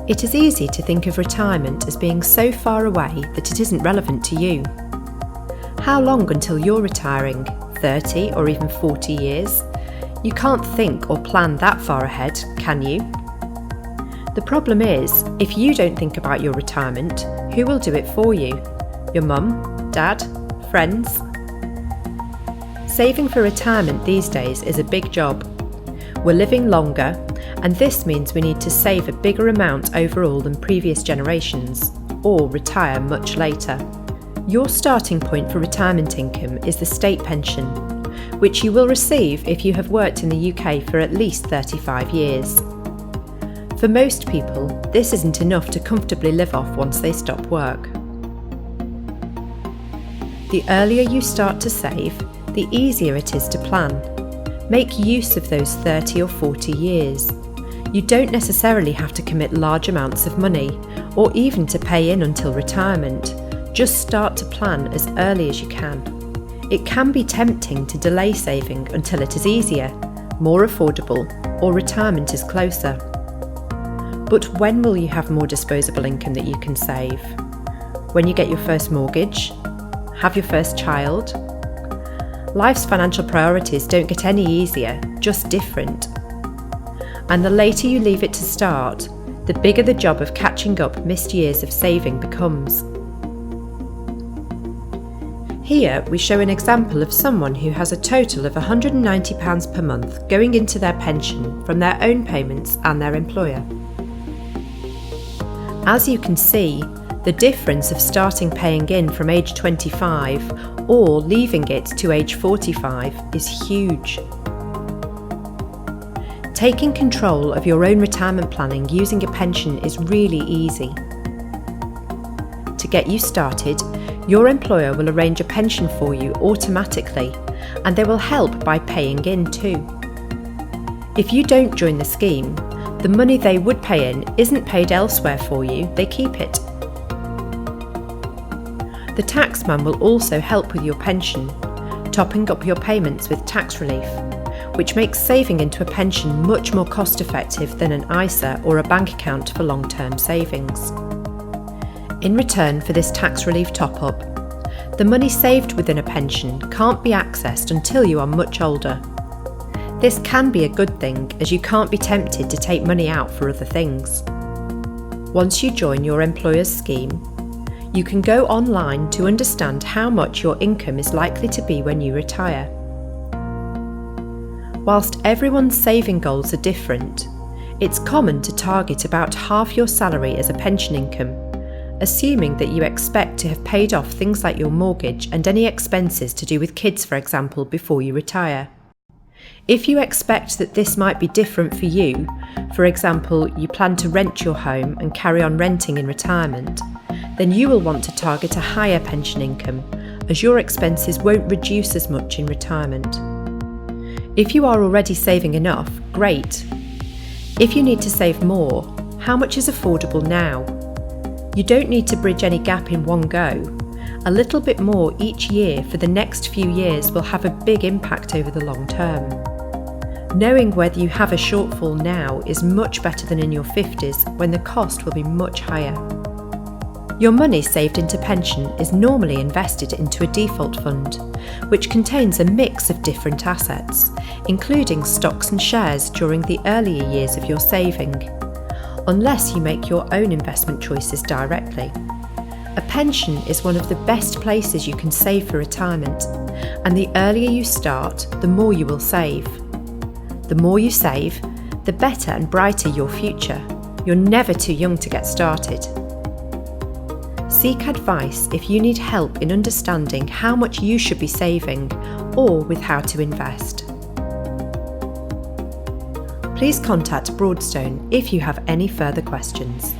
It is easy to think of retirement as being so far away that it isn't relevant to you. How long until you're retiring? 30 or even 40 years? You can't think or plan that far ahead, can you? The problem is, if you don't think about your retirement, who will do it for you? Your mum, dad, friends? Saving for retirement these days is a big job. We're living longer, and this means we need to save a bigger amount overall than previous generations, or retire much later. Your starting point for retirement income is the state pension, which you will receive if you have worked in the UK for at least 35 years. For most people, this isn't enough to comfortably live off once they stop work. The earlier you start to save, the easier it is to plan. Make use of those 30 or 40 years. You don't necessarily have to commit large amounts of money, or even to pay in until retirement. Just start to plan as early as you can. It can be tempting to delay saving until it is easier, more affordable, or retirement is closer. But when will you have more disposable income that you can save? When you get your first mortgage? Have your first child? Life's financial priorities don't get any easier, just different. And the later you leave it to start, the bigger the job of catching up missed years of saving becomes. Here we show an example of someone who has a total of £190 per month going into their pension from their own payments and their employer. As you can see, the difference of starting paying in from age 25 or leaving it to age 45 is huge. Taking control of your own retirement planning using a pension is really easy. To get you started, your employer will arrange a pension for you automatically, and they will help by paying in too. If you don't join the scheme, the money they would pay in isn't paid elsewhere for you, they keep it. The taxman will also help with your pension, topping up your payments with tax relief, which makes saving into a pension much more cost effective than an ISA or a bank account for long-term savings. In return for this tax relief top-up, the money saved within a pension can't be accessed until you are much older. This can be a good thing, as you can't be tempted to take money out for other things. Once you join your employer's scheme, you can go online to understand how much your income is likely to be when you retire. Whilst everyone's saving goals are different, it's common to target about half your salary as a pension income, assuming that you expect to have paid off things like your mortgage and any expenses to do with kids, for example, before you retire. If you expect that this might be different for you, for example, you plan to rent your home and carry on renting in retirement, then you will want to target a higher pension income, as your expenses won't reduce as much in retirement. If you are already saving enough, great. If you need to save more, how much is affordable now? You don't need to bridge any gap in one go. A little bit more each year for the next few years will have a big impact over the long term. Knowing whether you have a shortfall now is much better than in your 50s, when the cost will be much higher. Your money saved into pension is normally invested into a default fund, which contains a mix of different assets, including stocks and shares during the earlier years of your saving, unless you make your own investment choices directly. A pension is one of the best places you can save for retirement, and the earlier you start, the more you will save. The more you save, the better and brighter your future. You're never too young to get started. Seek advice if you need help in understanding how much you should be saving or with how to invest. Please contact Broadstone if you have any further questions.